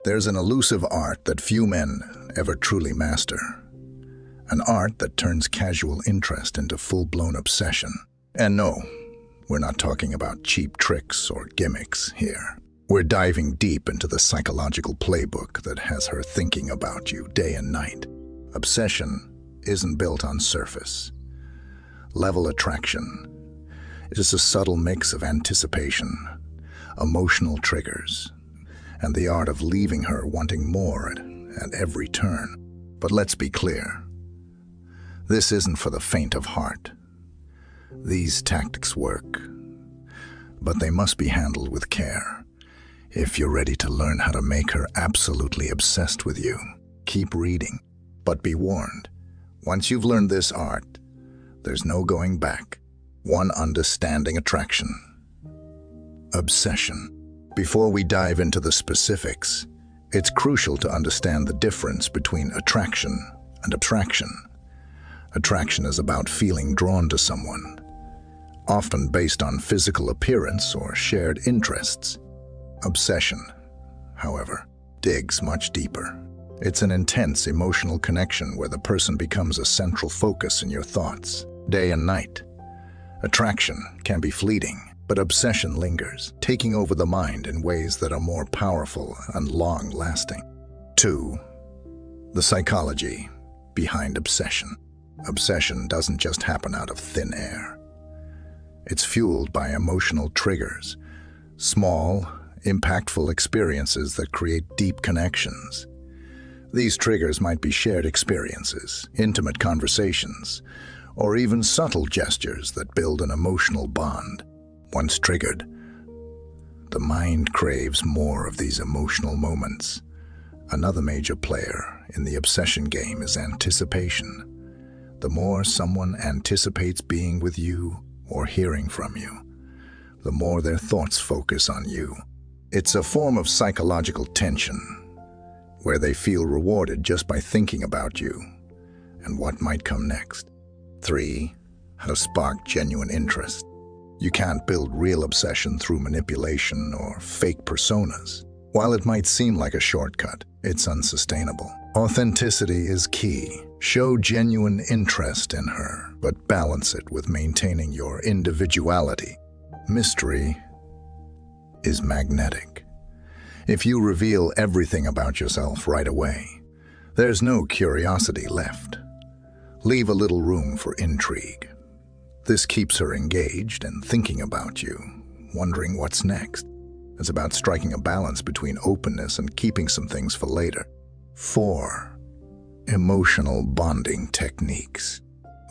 There's an elusive art that few men ever truly master. An art that turns casual interest into full-blown obsession. And no, we're not talking about cheap tricks or gimmicks here. We're diving deep into the psychological playbook that has her thinking about you day and night. Obsession isn't built on surface level attraction. It is a subtle mix of anticipation, emotional triggers, and the art of leaving her wanting more at every turn. But let's be clear, this isn't for the faint of heart. These tactics work, but they must be handled with care. If you're ready to learn how to make her absolutely obsessed with you, keep reading. But be warned, once you've learned this art, there's no going back. One understanding attraction. Obsession. Before we dive into the specifics, it's crucial to understand the difference between attraction and attraction. Attraction is about feeling drawn to someone, often based on physical appearance or shared interests. Obsession, however, digs much deeper. It's an intense emotional connection where the person becomes a central focus in your thoughts, day and night. Attraction can be fleeting, but obsession lingers, taking over the mind in ways that are more powerful and long-lasting. 2. The psychology behind obsession. Obsession doesn't just happen out of thin air. It's fueled by emotional triggers, small, impactful experiences that create deep connections. These triggers might be shared experiences, intimate conversations, or even subtle gestures that build an emotional bond. Once triggered, the mind craves more of these emotional moments. Another major player in the obsession game is anticipation. The more someone anticipates being with you or hearing from you, the more their thoughts focus on you. It's a form of psychological tension, where they feel rewarded just by thinking about you and what might come next. 3. How to spark genuine interest. You can't build real obsession through manipulation or fake personas. While it might seem like a shortcut, it's unsustainable. Authenticity is key. Show genuine interest in her, but balance it with maintaining your individuality. Mystery is magnetic. If you reveal everything about yourself right away, there's no curiosity left. Leave a little room for intrigue. This keeps her engaged and thinking about you, wondering what's next. It's about striking a balance between openness and keeping some things for later. 4. Emotional bonding techniques.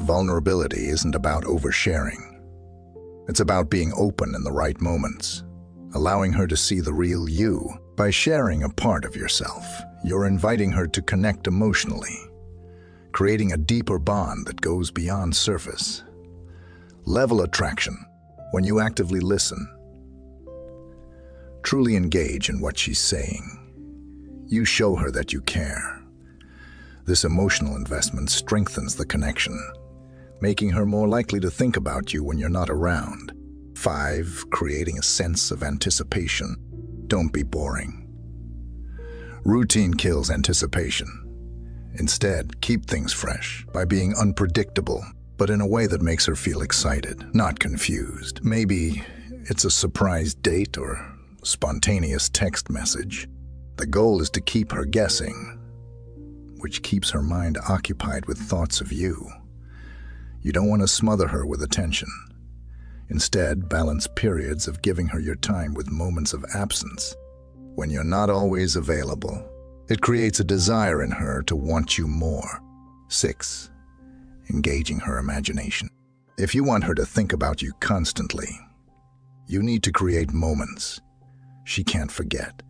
Vulnerability isn't about oversharing. It's about being open in the right moments, allowing her to see the real you. By sharing a part of yourself, you're inviting her to connect emotionally, creating a deeper bond that goes beyond surface. Level attraction. When you actively listen, truly engage in what she's saying, you show her that you care. This emotional investment strengthens the connection, making her more likely to think about you when you're not around. 5. Creating a sense of anticipation. Don't be boring. Routine kills anticipation. Instead, keep things fresh by being unpredictable, but in a way that makes her feel excited, not confused. Maybe it's a surprise date or spontaneous text message. The goal is to keep her guessing, which keeps her mind occupied with thoughts of you. You don't want to smother her with attention. Instead, balance periods of giving her your time with moments of absence. When you're not always available, it creates a desire in her to want you more. 6. Engaging her imagination. If you want her to think about you constantly, you need to create moments she can't forget.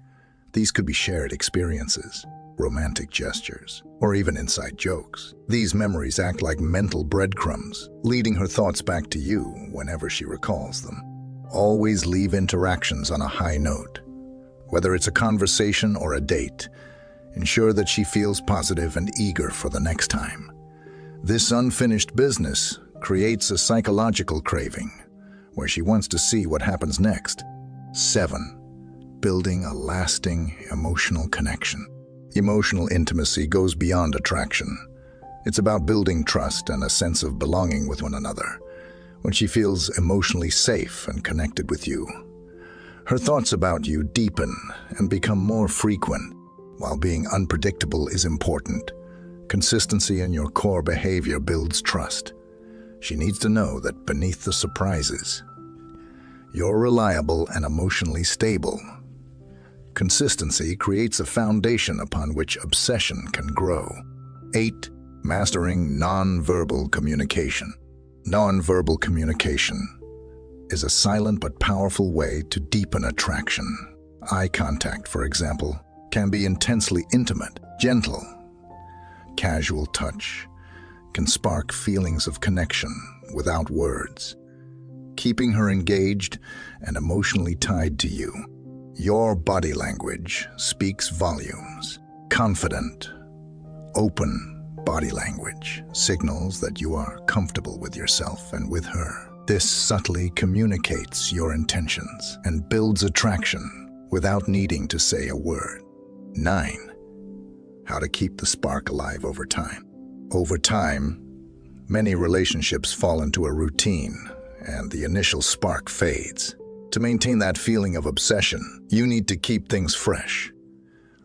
These could be shared experiences, romantic gestures, or even inside jokes. These memories act like mental breadcrumbs, leading her thoughts back to you whenever she recalls them. Always leave interactions on a high note. Whether it's a conversation or a date, ensure that she feels positive and eager for the next time. This unfinished business creates a psychological craving, where she wants to see what happens next. 7. about building a lasting emotional connection. Emotional intimacy goes beyond attraction. It's about building trust and a sense of belonging with one another. When she feels emotionally safe and connected with you, her thoughts about you deepen and become more frequent. While being unpredictable is important, consistency in your core behavior builds trust. She needs to know that beneath the surprises, you're reliable and emotionally stable. Consistency creates a foundation upon which obsession can grow. 8. Mastering nonverbal communication. Nonverbal communication is a silent but powerful way to deepen attraction. Eye contact, for example, can be intensely intimate, gentle. Casual touch can spark feelings of connection without words, keeping her engaged and emotionally tied to you. Your body language speaks volumes. Confident, open body language signals that you are comfortable with yourself and with her. This subtly communicates your intentions and builds attraction without needing to say a word. 9. How to keep the spark alive over time. Over time, many relationships fall into a routine and the initial spark fades. To maintain that feeling of obsession, you need to keep things fresh.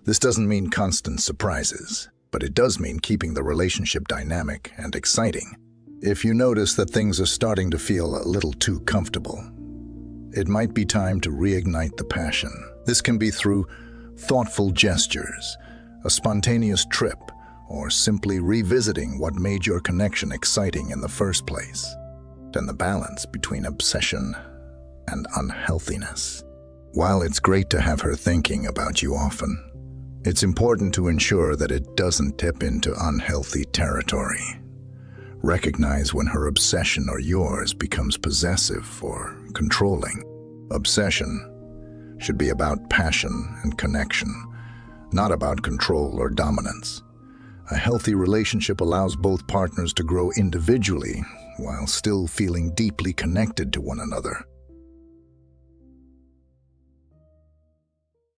This doesn't mean constant surprises, but it does mean keeping the relationship dynamic and exciting. If you notice that things are starting to feel a little too comfortable, it might be time to reignite the passion. This can be through thoughtful gestures, a spontaneous trip, or simply revisiting what made your connection exciting in the first place. And the balance between obsession and unhealthiness. While it's great to have her thinking about you often, it's important to ensure that it doesn't tip into unhealthy territory. Recognize when her obsession or yours becomes possessive or controlling. Obsession should be about passion and connection, not about control or dominance. A healthy relationship allows both partners to grow individually while still feeling deeply connected to one another.